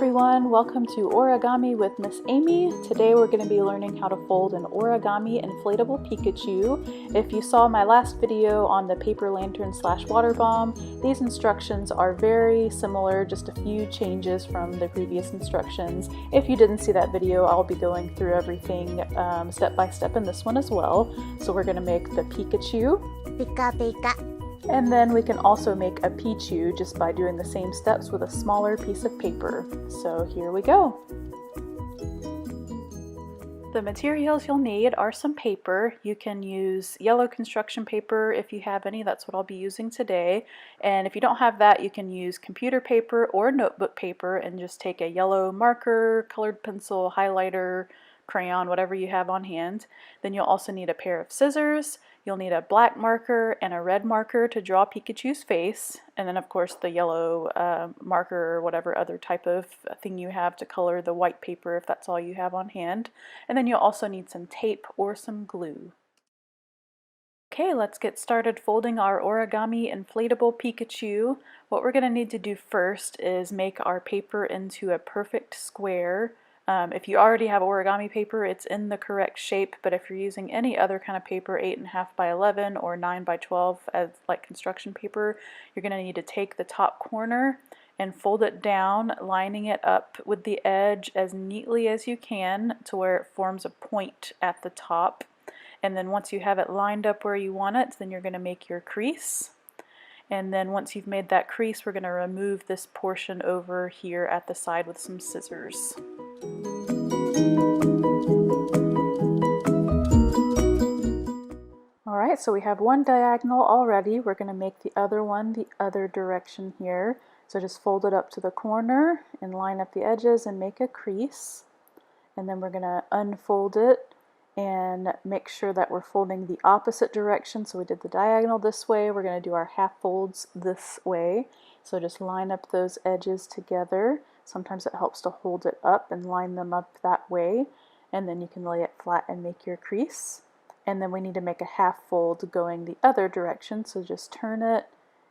everyone, welcome to Origami with Miss Amy. Today we're going to be learning how to fold an origami inflatable Pikachu. If you saw my last video on the paper lantern / water bomb, these instructions are very similar, just a few changes from the previous instructions. If you didn't see that video, I'll be going through everything step by step in this one as well. So we're going to make the Pikachu. Pika pika. And then we can also make a Pichu just by doing the same steps with a smaller piece of paper. So here we go. The materials you'll need are some paper. You can use yellow construction paper if you have any. That's what I'll be using today. And if you don't have that, you can use computer paper or notebook paper and just take a yellow marker, colored pencil, highlighter, crayon, whatever you have on hand. Then you'll also need a pair of scissors. You'll need a black marker and a red marker to draw Pikachu's face, and then of course the yellow marker or whatever other type of thing you have to color the white paper if that's all you have on hand. And then you'll also need some tape or some glue. Okay, let's get started folding our origami inflatable Pikachu. What we're going to need to do first is make our paper into a perfect square. If you already have origami paper, it's in the correct shape, but if you're using any other kind of paper, 8.5 by 11 or 9 by 12 as like construction paper, you're going to need to take the top corner and fold it down, lining it up with the edge as neatly as you can to where it forms a point at the top. And then once you have it lined up where you want it, then you're going to make your crease. And then once you've made that crease, we're going to remove this portion over here at the side with some scissors. Alright, so we have one diagonal already. We're going to make the other one the other direction here. So just fold it up to the corner and line up the edges and make a crease. And then we're going to unfold it and make sure that we're folding the opposite direction. So we did the diagonal this way, we're going to do our half folds this way. So just line up those edges together. Sometimes it helps to hold it up and line them up that way, and then you can lay it flat and make your crease. And then we need to make a half fold going the other direction, so just turn it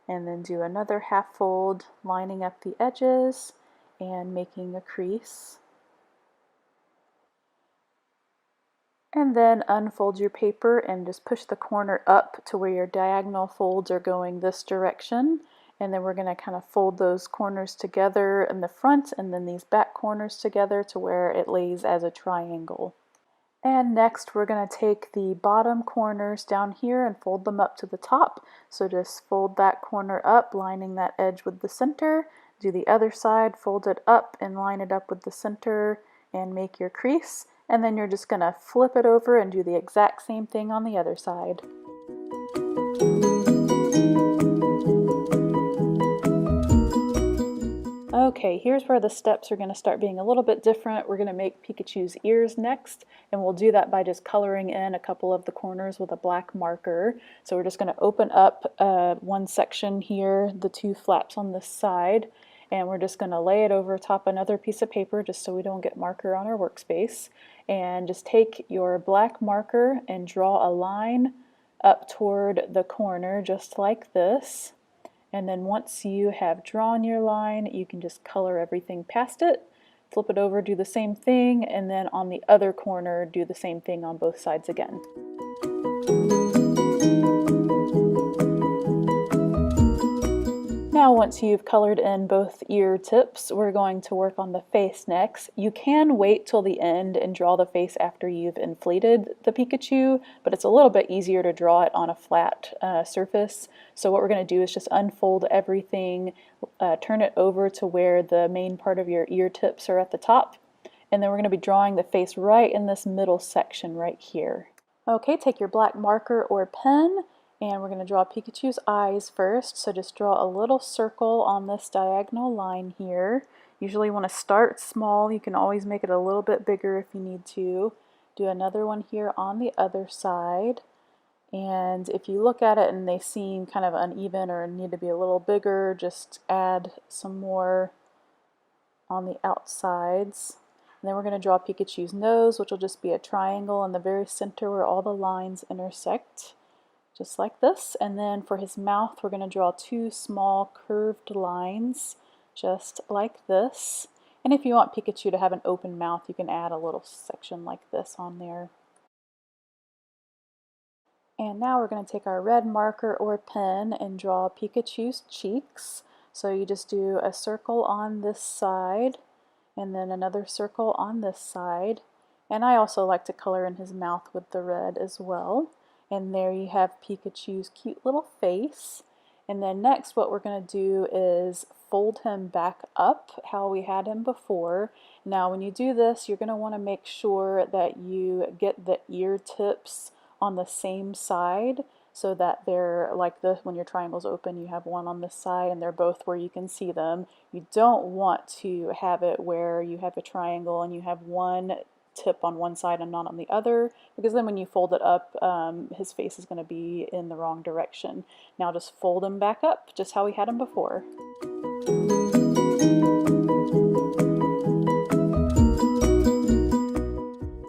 and then do another half fold, lining up the edges and making a crease. And then unfold your paper and just push the corner up to where your diagonal folds are going this direction. And then we're going to kind of fold those corners together in the front and then these back corners together to where it lays as a triangle. And next we're going to take the bottom corners down here and fold them up to the top. So just fold that corner up, lining that edge with the center. Do the other side, fold it up and line it up with the center and make your crease. And then you're just going to flip it over and do the exact same thing on the other side. Okay, here's where the steps are going to start being a little bit different. We're going to make Pikachu's ears next, and we'll do that by just coloring in a couple of the corners with a black marker. So we're just going to open up one section here, the two flaps on this side, and we're just going to lay it over top another piece of paper just so we don't get marker on our workspace. And just take your black marker and draw a line up toward the corner just like this. And then once you have drawn your line, you can just color everything past it, flip it over, do the same thing, and then on the other corner do the same thing on both sides again. Now once you've colored in both ear tips, we're going to work on the face next. You can wait till the end and draw the face after you've inflated the Pikachu, but it's a little bit easier to draw it on a flat surface. So what we're going to do is just unfold everything, turn it over to where the main part of your ear tips are at the top, and then we're going to be drawing the face right in this middle section right here. Okay, take your black marker or pen, and we're going to draw Pikachu's eyes first. So just draw a little circle on this diagonal line here. Usually you want to start small. You can always make it a little bit bigger if you need to. Do another one here on the other side. And if you look at it and they seem kind of uneven or need to be a little bigger, just add some more on the outsides. And then we're going to draw Pikachu's nose, which will just be a triangle in the very center where all the lines intersect. Just like this. And then for his mouth, we're going to draw two small curved lines just like this. And if you want Pikachu to have an open mouth, you can add a little section like this on there. And now we're going to take our red marker or pen and draw Pikachu's cheeks. So you just do a circle on this side and then another circle on this side. And I also like to color in his mouth with the red as well. And there you have Pikachu's cute little face. And then next what we're going to do is fold him back up how we had him before. Now when you do this, you're going to want to make sure that you get the ear tips on the same side so that they're like this. When your triangle's open, you have one on this side and they're both where you can see them. You don't want to have it where you have a triangle and you have one tip on one side and not on the other, because then when you fold it up, his face is going to be in the wrong direction. Now just fold him back up just how we had him before.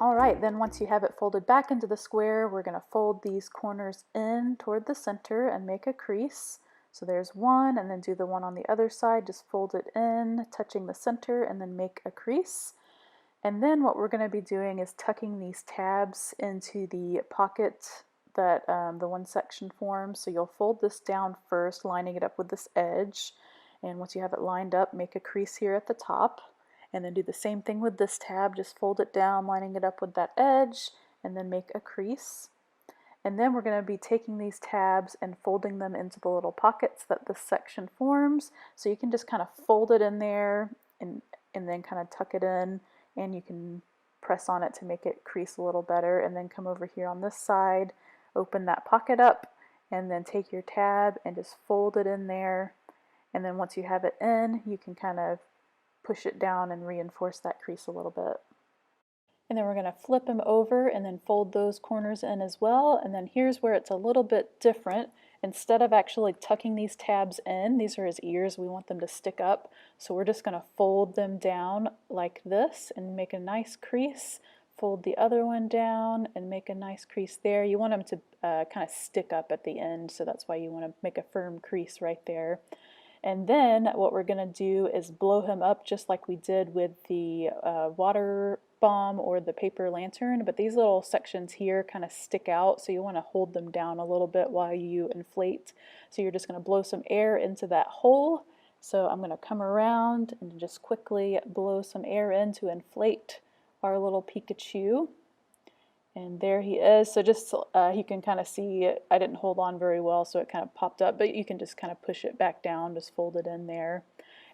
Alright, then once you have it folded back into the square, we're going to fold these corners in toward the center and make a crease. So there's one, and then do the one on the other side, just fold it in, touching the center, and then make a crease. And then what we're going to be doing is tucking these tabs into the pocket that the one section forms. So you'll fold this down first, lining it up with this edge. And once you have it lined up, make a crease here at the top. And then do the same thing with this tab, just fold it down, lining it up with that edge, and then make a crease. And then we're going to be taking these tabs and folding them into the little pockets that this section forms. So you can just kind of fold it in there and then kind of tuck it in, and you can press on it to make it crease a little better, and then come over here on this side, open that pocket up, and then take your tab and just fold it in there. And then once you have it in, you can kind of push it down and reinforce that crease a little bit. And then we're going to flip him over and then fold those corners in as well. And then here's where it's a little bit different. Instead of actually tucking these tabs in, these are his ears, we want them to stick up. So we're just going to fold them down like this and make a nice crease. Fold the other one down and make a nice crease there. You want them to kind of stick up at the end, so that's why you want to make a firm crease right there. And then what we're going to do is blow him up just like we did with the water bomb or the paper lantern, but these little sections here kind of stick out, so you want to hold them down a little bit while you inflate. So you're just going to blow some air into that hole. So I'm going to come around and just quickly blow some air in to inflate our little Pikachu. And there he is. So just you can kind of see, I didn't hold on very well, so it kind of popped up, but you can just kind of push it back down, just fold it in there.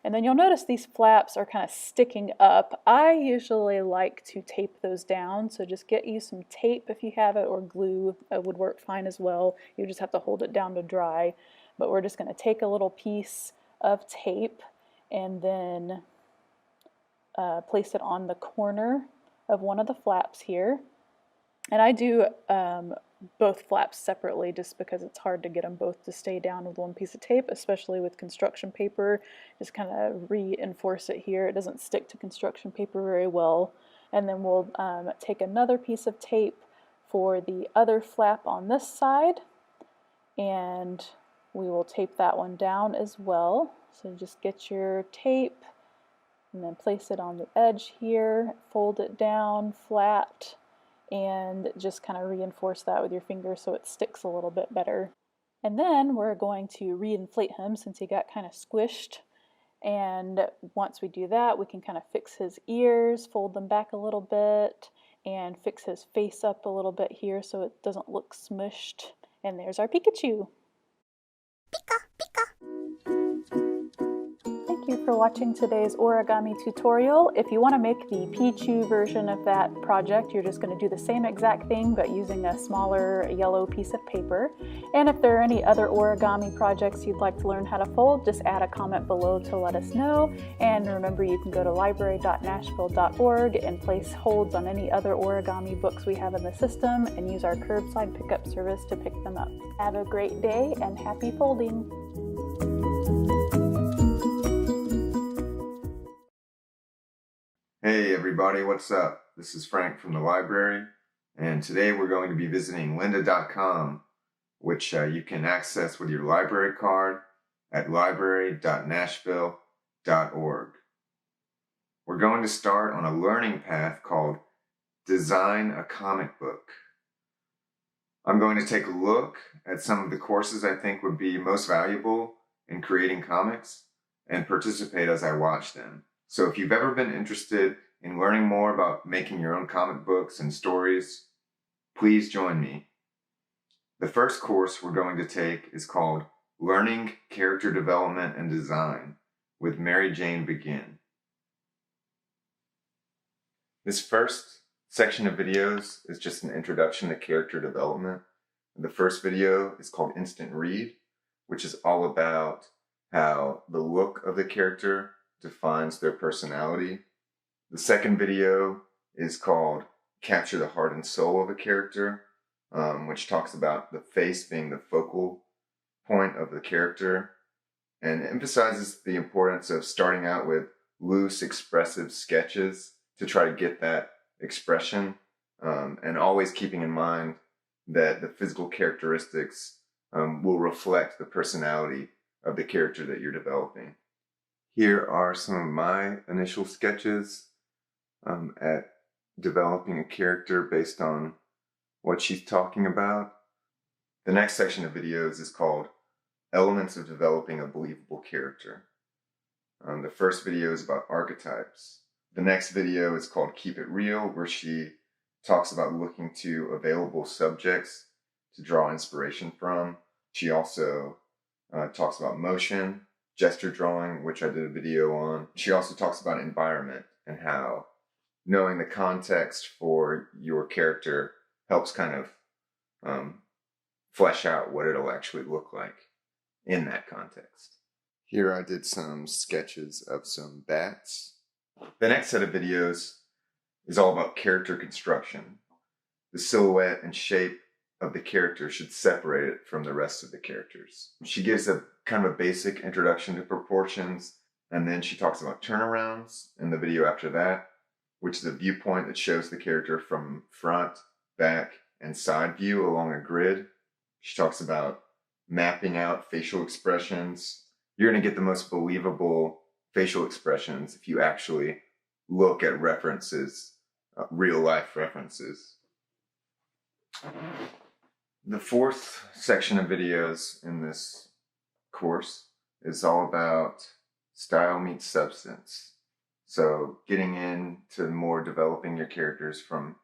And then you'll notice these flaps are kind of sticking up. I usually like to tape those down, so just get you some tape if you have it, or glue would work fine as well. You just have to hold it down to dry. But we're just going to take a little piece of tape and then place it on the corner of one of the flaps here. And I do both flaps separately just because it's hard to get them both to stay down with one piece of tape, especially with construction paper. Just kind of reinforce it here. It doesn't stick to construction paper very well. And then we'll take another piece of tape for the other flap on this side, and we will tape that one down as well. So just get your tape and then place it on the edge here, fold it down flat, and just kind of reinforce that with your finger so it sticks a little bit better. And then we're going to reinflate him since he got kind of squished. And once we do that, we can kind of fix his ears, fold them back a little bit, and fix his face up a little bit here so it doesn't look smushed. And there's our Pikachu. Pika, Pika. Thank you for watching today's origami tutorial. If you want to make the Pichu version of that project, you're just going to do the same exact thing but using a smaller yellow piece of paper. And if there are any other origami projects you'd like to learn how to fold, just add a comment below to let us know. And remember, you can go to library.nashville.gov and place holds on any other origami books we have in the system and use our curbside pickup service to pick them up. Have a great day and happy folding! Hey everybody, what's up? This is Frank from the library, and today we're going to be visiting lynda.com, which you can access with your library card at library.nashville.gov. we're going to start on a learning path called Design a Comic Book. I'm going to take a look at some of the courses I think would be most valuable in creating comics and participate as I watch them. So if you've ever been interested in learning more about making your own comic books and stories, please join me. The first course we're going to take is called Learning Character Development and Design with Mary Jane Begin. This first section of videos is just an introduction to character development. The first video is called Instant Read, which is all about how the look of the character defines their personality. The second video is called Capture the Heart and Soul of a Character, which talks about the face being the focal point of the character and emphasizes the importance of starting out with loose, expressive sketches to try to get that expression, and always keeping in mind that the physical characteristics will reflect the personality of the character that you're developing. Here are some of my initial sketches at developing a character based on what she's talking about. The next section of videos is called Elements of Developing a Believable Character. The first video is about archetypes. The next video is called Keep It Real, where she talks about looking to available subjects to draw inspiration from. She also talks about motion, gesture drawing, which I did a video on. She also talks about environment and how knowing the context for your character helps kind of flesh out what it'll actually look like in that context. Here I did some sketches of some bats. The next set of videos is all about character construction. The silhouette and shape of the character should separate it from the rest of the characters. She gives a kind of a basic introduction to proportions, and then she talks about turnarounds in the video after that, which is a viewpoint that shows the character from front, back, and side view along a grid. She talks about mapping out facial expressions. You're going to get the most believable facial expressions if you actually look at references, real life references. The fourth section of videos in this course is all about style meets substance. So getting into more developing your characters from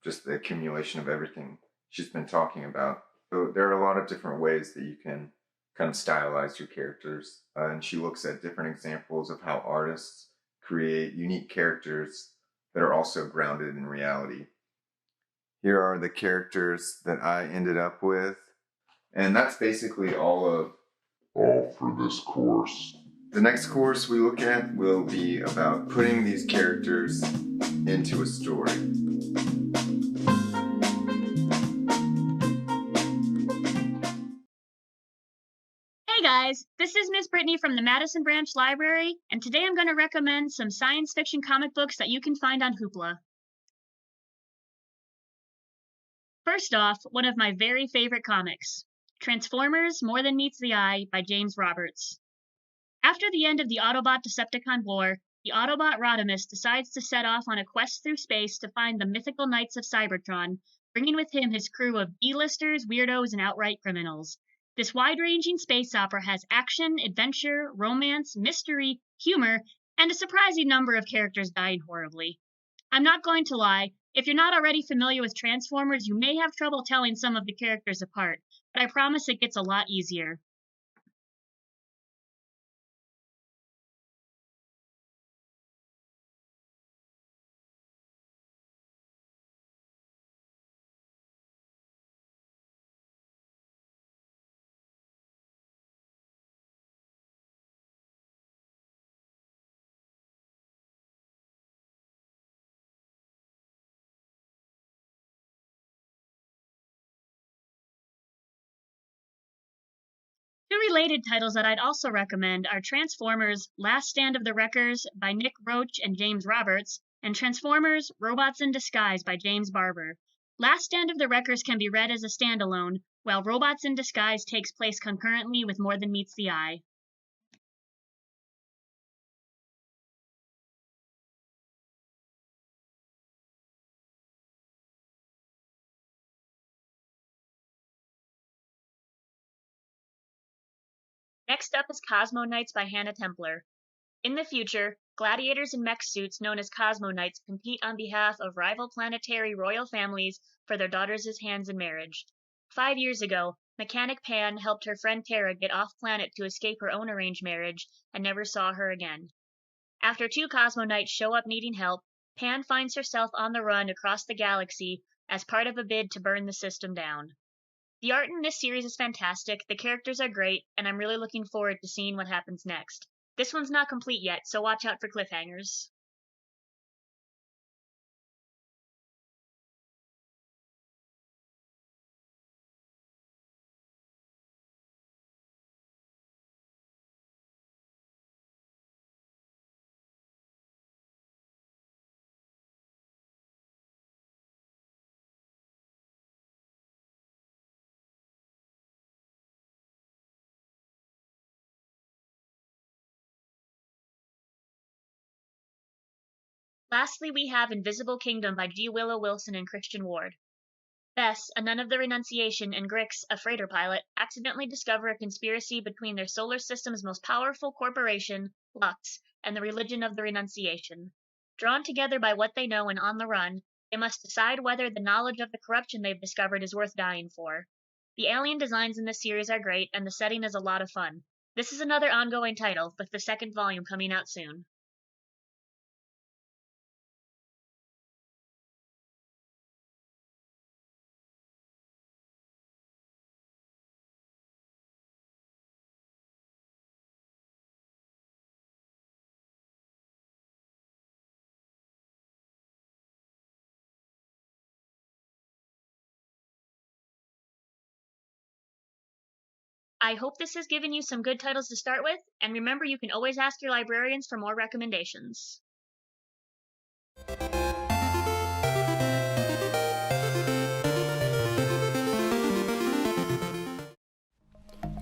just the accumulation of everything she's been talking about. So there are a lot of different ways that you can kind of stylize your characters. And she looks at different examples of how artists create unique characters that are also grounded in reality. Here are the characters that I ended up with. And that's basically all for this course. The next course we look at will be about putting these characters into a story. Hey guys, this is Miss Britney from the Madison Branch Library, and today I'm going to recommend some science fiction comic books that you can find on Hoopla. First off, one of my very favorite comics, Transformers: More Than Meets the Eye by James Roberts. After the end of the Autobot-Decepticon War, the Autobot Rodimus decides to set off on a quest through space to find the mythical Knights of Cybertron, bringing with him his crew of D-listers, weirdos, and outright criminals. This wide-ranging space opera has action, adventure, romance, mystery, humor, and a surprising number of characters dying horribly. I'm not going to lie, if you're not already familiar with Transformers, you may have trouble telling some of the characters apart, but I promise it gets a lot easier. Two related titles that I'd also recommend are Transformers: Last Stand of the Wreckers by Nick Roach and James Roberts, and Transformers: Robots in Disguise by James Barber. Last Stand of the Wreckers can be read as a standalone, while Robots in Disguise takes place concurrently with More Than Meets the Eye. Next up is Cosmo Knights by Hannah Templer. In the future, gladiators in mech suits known as Cosmo Knights compete on behalf of rival planetary royal families for their daughters' hands in marriage. 5 years ago, mechanic Pan helped her friend Tara get off planet to escape her own arranged marriage and never saw her again. After 2 Cosmo Knights show up needing help, Pan finds herself on the run across the galaxy as part of a bid to burn the system down. The art in this series is fantastic, the characters are great, and I'm really looking forward to seeing what happens next. This one's not complete yet, so watch out for cliffhangers. Lastly, we have Invisible Kingdom by G. Willow Wilson and Christian Ward. Bess, a nun of the Renunciation, and Grix, a freighter pilot, accidentally discover a conspiracy between their solar system's most powerful corporation, Lux, and the religion of the Renunciation. Drawn together by what they know and on the run, they must decide whether the knowledge of the corruption they've discovered is worth dying for. The alien designs in this series are great, and the setting is a lot of fun. This is another ongoing title, with the 2nd volume coming out soon. I hope this has given you some good titles to start with, and remember you can always ask your librarians for more recommendations.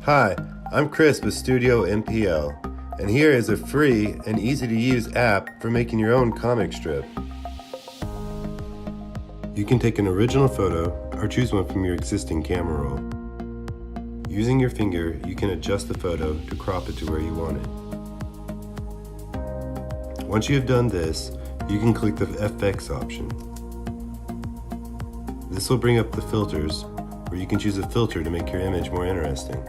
Hi, I'm Chris with Studio NPL, and here is a free and easy-to-use app for making your own comic strip. You can take an original photo or choose one from your existing camera roll. Using your finger, you can adjust the photo to crop it to where you want it. Once you have done this, you can click the FX option. This will bring up the filters, where you can choose a filter to make your image more interesting.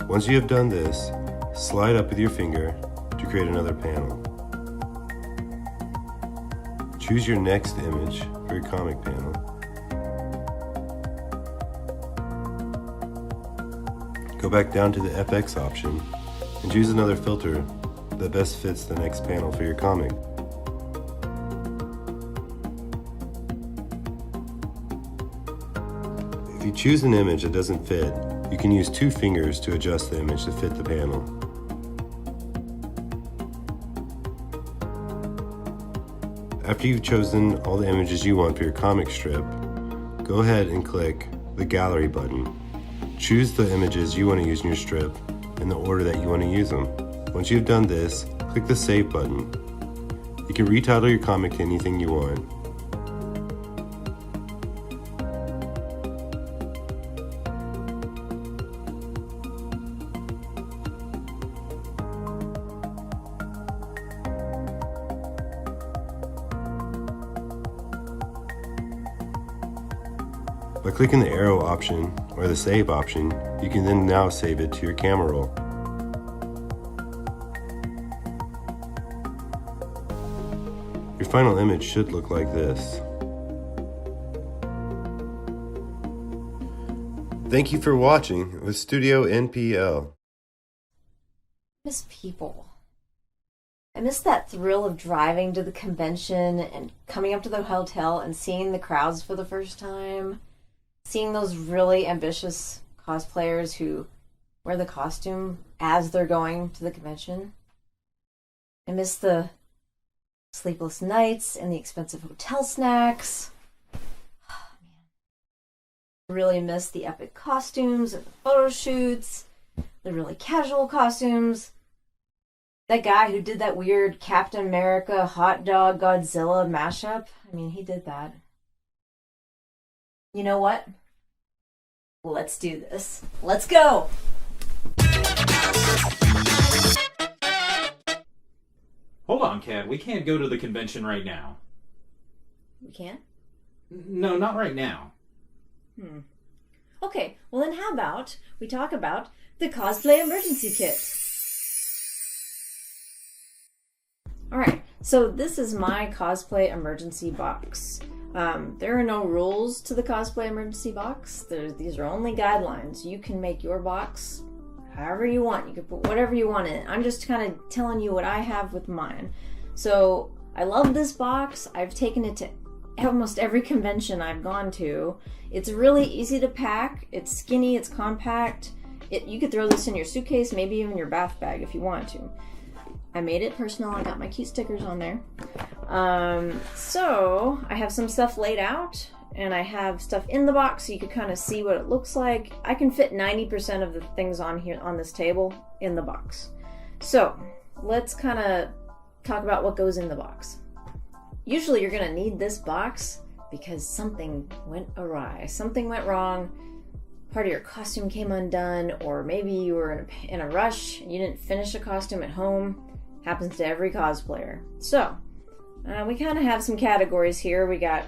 Once you have done this, slide up with your finger to create another panel. Choose your next image for your comic panel. Go back down to the FX option and choose another filter that best fits the next panel for your comic. If you choose an image that doesn't fit, you can use 2 fingers to adjust the image to fit the panel. After you've chosen all the images you want for your comic strip, go ahead and click the Gallery button. Choose the images you want to use in your strip in the order that you want to use them. Once you've done this, click the Save button. You can retitle your comic to anything you want. By clicking the arrow option or the save option, you can then now save it to your camera roll. Your final image should look like this. Thank you for watching with Studio NPL. Miss people. I miss that thrill of driving to the convention and coming up to the hotel and seeing the crowds for the first time. Seeing those really ambitious cosplayers who wear the costume as they're going to the convention. I miss the sleepless nights and the expensive hotel snacks. Oh, man. I really miss the epic costumes and the photo shoots, the really casual costumes. That guy who did that weird Captain America hot dog Godzilla mashup, I mean, he did that. You know what? Let's do this. Let's go! Hold on, Kat. We can't go to the convention right now. We can't? No, not right now. Okay, well then how about we talk about the cosplay emergency kit? Alright, so this is my cosplay emergency box. There are no rules to the cosplay emergency box. These are only guidelines. You can make your box however you want. You can put whatever you want in it. I'm just kind of telling you what I have with mine. So I love this box. I've taken it to almost every convention I've gone to. It's really easy to pack. It's skinny, it's compact. You could throw this in your suitcase, maybe even your bath bag if you want to. I made it personal. I got my cute stickers on there. So I have some stuff laid out, and I have stuff in the box so you can kind of see what it looks like. I can fit 90% of the things on here on this table in the box. So let's kind of talk about what goes in the box. Usually you're going to need this box because something went awry. Something went wrong. Part of your costume came undone, or maybe you were in a rush and you didn't finish a costume at home. Happens to every cosplayer. So we kind of have some categories here. We got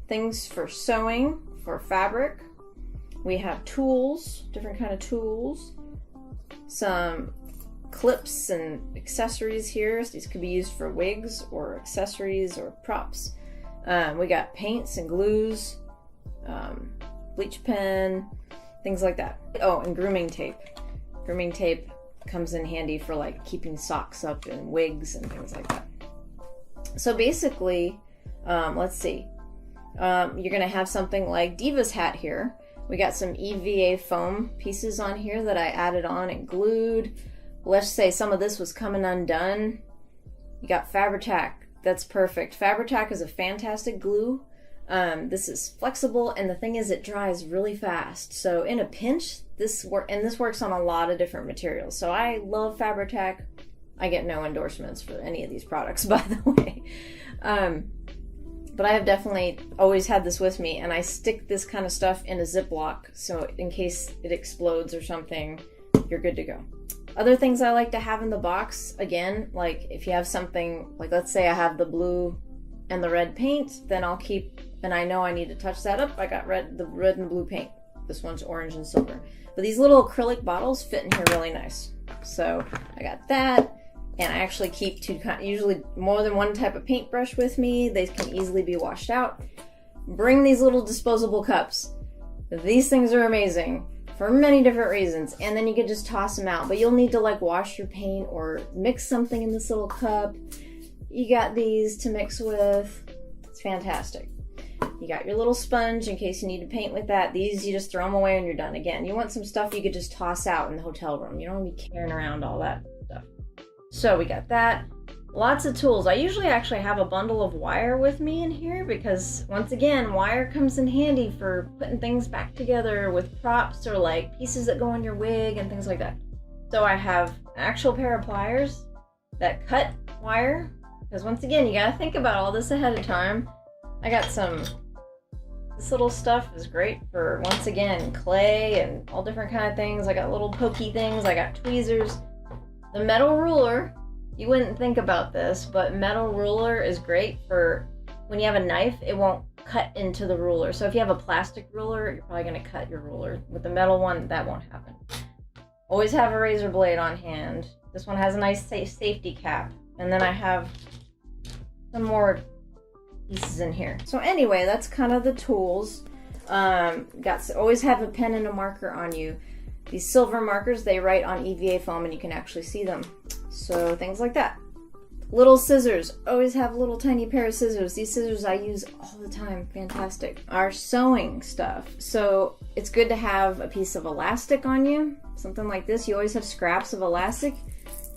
things for sewing, for fabric. We have tools, different kind of tools. Some clips and accessories here. So these could be used for wigs or accessories or props. We got paints and glues, bleach pen, things like that. Oh, and grooming tape. Grooming tape comes in handy for like keeping socks up and wigs and things like that. So basically, let's see. You're gonna have something like Diva's hat here. We got some EVA foam pieces on here that I added on and glued. Let's say some of this was coming undone. You got Fabri-Tac. That's perfect. Fabri-Tac is a fantastic glue. This is flexible, and the thing is it dries really fast. So in a pinch, this works on a lot of different materials. So I love Fabri-Tac. I get no endorsements for any of these products, by the way. But I have definitely always had this with me, and I stick this kind of stuff in a Ziploc, so in case it explodes or something, you're good to go. Other things I like to have in the box, again, like if you have something, like let's say I have the blue and the red paint, then I'll keep, and I know I need to touch that up, I got the red and blue paint. This one's orange and silver. But these little acrylic bottles fit in here really nice. So I got that. And I actually keep usually more than one type of paintbrush with me. They can easily be washed out. Bring these little disposable cups. These things are amazing for many different reasons. And then you can just toss them out. But you'll need to like wash your paint or mix something in this little cup. You got these to mix with. It's fantastic. You got your little sponge in case you need to paint with that. These, you just throw them away when you're done. Again, you want some stuff you could just toss out in the hotel room. You don't want to be carrying around all that stuff. So we got that. Lots of tools. I usually actually have a bundle of wire with me in here because, once again, wire comes in handy for putting things back together with props or like pieces that go on your wig and things like that. So I have an actual pair of pliers that cut wire because, once again, you gotta think about all this ahead of time. I got this little stuff is great for, once again, clay and all different kind of things. I got little pokey things. I got tweezers. The metal ruler, you wouldn't think about this, but metal ruler is great for when you have a knife, it won't cut into the ruler. So if you have a plastic ruler, you're probably going to cut your ruler. With the metal one, that won't happen. Always have a razor blade on hand. This one has a nice safety cap. And then I have some pieces in here. So anyway, that's kind of the tools. Always have a pen and a marker on you. These silver markers, they write on EVA foam and you can actually see them. So things like that. Little scissors. Always have a little tiny pair of scissors. These scissors I use all the time. Fantastic. Our sewing stuff. So it's good to have a piece of elastic on you. Something like this. You always have scraps of elastic.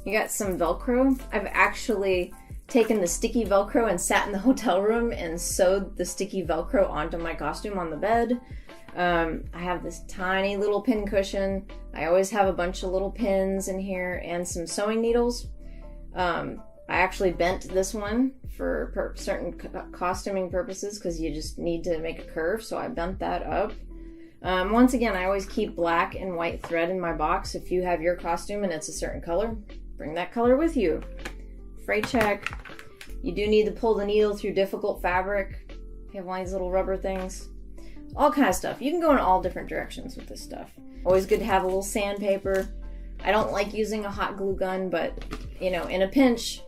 You got some Velcro. I've actually taken the sticky Velcro and sat in the hotel room and sewed the sticky Velcro onto my costume on the bed. I have this tiny little pin cushion. I always have a bunch of little pins in here and some sewing needles. I actually bent this one for certain costuming purposes because you just need to make a curve, so I bent that up. Once again, I always keep black and white thread in my box. If you have your costume and it's a certain color, bring that color with you. Freight check. You do need to pull the needle through difficult fabric. You have one of these little rubber things. All kind of stuff. You can go in all different directions with this stuff. Always good to have a little sandpaper. I don't like using a hot glue gun, but you know, in a pinch,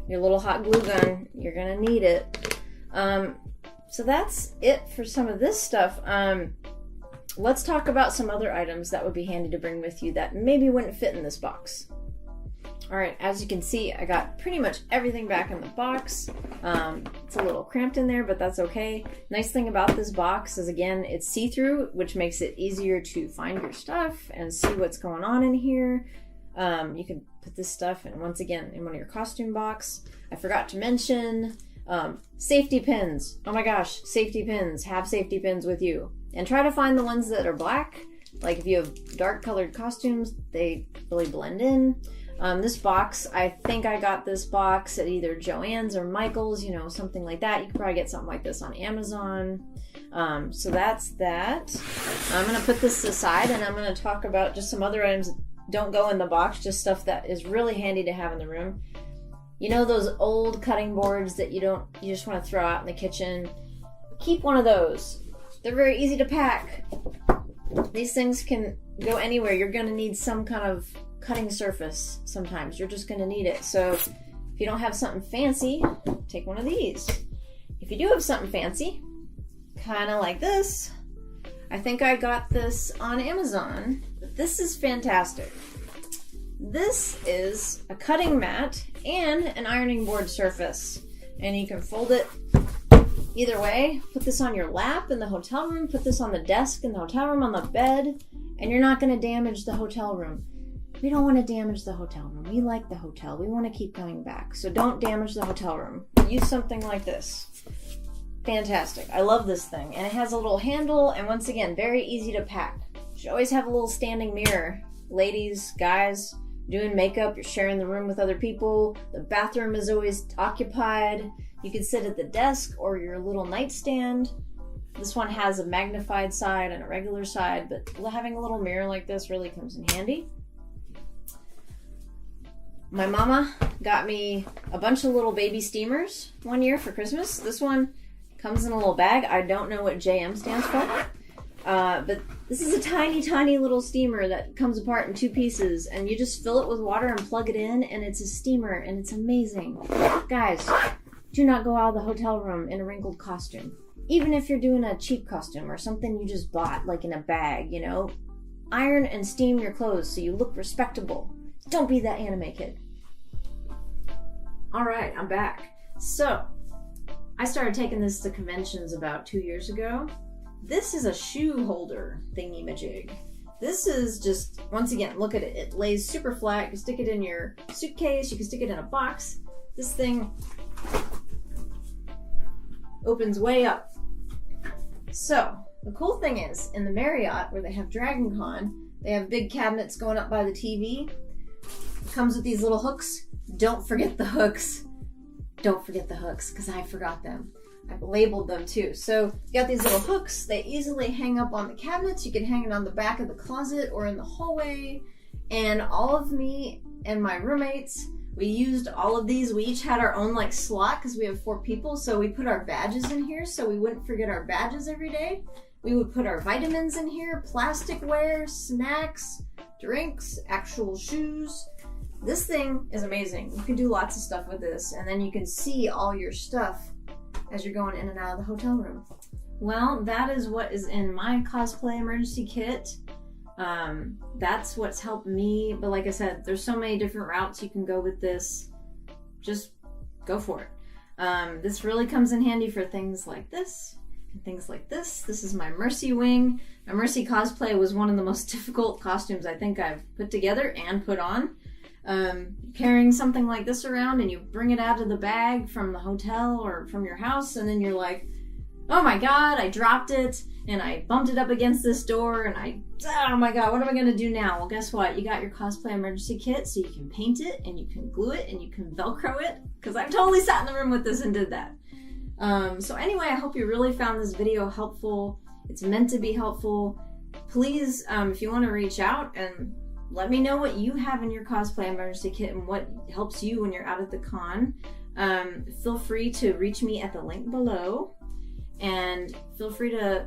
your little hot glue gun, you're gonna need it. So that's it for some of this stuff. Let's talk about some other items that would be handy to bring with you that maybe wouldn't fit in this box. Alright, as you can see, I got pretty much everything back in the box. It's a little cramped in there, but that's okay. Nice thing about this box is, again, it's see-through, which makes it easier to find your stuff and see what's going on in here. You can put this stuff, and once again, in one of your costume box. I forgot to mention safety pins. Oh my gosh, safety pins. Have safety pins with you. And try to find the ones that are black. Like if you have dark colored costumes, they really blend in. This box, I think I got this box at either Joann's or Michael's, you know, something like that. You could probably get something like this on Amazon. So that's that. I'm going to put this aside and I'm going to talk about just some other items that don't go in the box, just stuff that is really handy to have in the room. You know those old cutting boards that you just want to throw out in the kitchen? Keep one of those. They're very easy to pack. These things can go anywhere. You're going to need some kind of cutting surface sometimes. You're just going to need it. So if you don't have something fancy, take one of these. If you do have something fancy, kind of like this, I think I got this on Amazon. This is fantastic. This is a cutting mat and an ironing board surface. And you can fold it either way. Put this on your lap in the hotel room, put this on the desk in the hotel room, on the bed, and you're not going to damage the hotel room. We don't want to damage the hotel room. We like the hotel. We want to keep coming back. So don't damage the hotel room. Use something like this. Fantastic. I love this thing. And it has a little handle, and once again, very easy to pack. You should always have a little standing mirror. Ladies, guys, doing makeup, you're sharing the room with other people. The bathroom is always occupied. You can sit at the desk or your little nightstand. This one has a magnified side and a regular side, but having a little mirror like this really comes in handy. My mama got me a bunch of little baby steamers one year for Christmas. This one comes in a little bag. I don't know what JM stands for, but this is a tiny, tiny little steamer that comes apart in 2 pieces, and you just fill it with water and plug it in, and it's a steamer, and it's amazing. Guys, do not go out of the hotel room in a wrinkled costume. Even if you're doing a cheap costume or something you just bought, like in a bag, you know. Iron and steam your clothes so you look respectable. Don't be that anime kid. Alright, I'm back. So, I started taking this to conventions about 2 years ago. This is a shoe holder thingy-majig. This is just, once again, look at it. It lays super flat. You can stick it in your suitcase. You can stick it in a box. This thing opens way up. So, the cool thing is, in the Marriott, where they have Dragon Con, they have big cabinets going up by the TV. It comes with these little hooks. Don't forget the hooks. Don't forget the hooks, because I forgot them. I've labeled them too. So you got these little hooks. They easily hang up on the cabinets. You can hang it on the back of the closet or in the hallway. And all of me and my roommates, we used all of these. We each had our own like slot because we have 4 people. So we put our badges in here so we wouldn't forget our badges every day. We would put our vitamins in here, plasticware, snacks, drinks, actual shoes. This thing is amazing. You can do lots of stuff with this, and then you can see all your stuff as you're going in and out of the hotel room. Well, that is what is in my cosplay emergency kit. That's what's helped me, but like I said, there's so many different routes you can go with this. Just go for it. This really comes in handy for things like this and things like this. This is my Mercy wing. My Mercy cosplay was one of the most difficult costumes I think I've put together and put on. Carrying something like this around, and you bring it out of the bag from the hotel or from your house, and then you're like, oh my god, I dropped it and I bumped it up against this door and oh my god, what am I gonna do now? Well, guess what? You got your cosplay emergency kit, so you can paint it and you can glue it and you can Velcro it, because I've totally sat in the room with this and did that. So anyway, I hope you really found this video helpful. It's meant to be helpful. Please, if you want to reach out and let me know what you have in your cosplay emergency kit and what helps you when you're out at the con. Feel free to reach me at the link below, and feel free to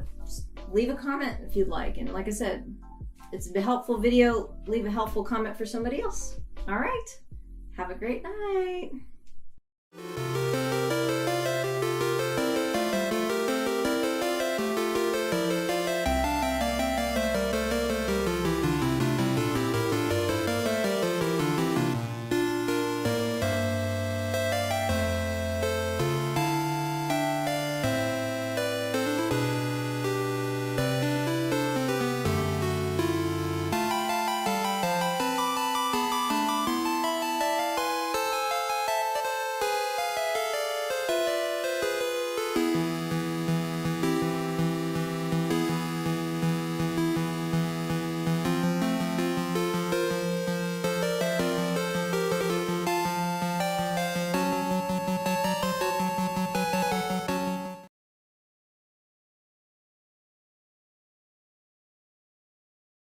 leave a comment if you'd like. And like I said, it's a helpful video. Leave a helpful comment for somebody else. All right. Have a great night.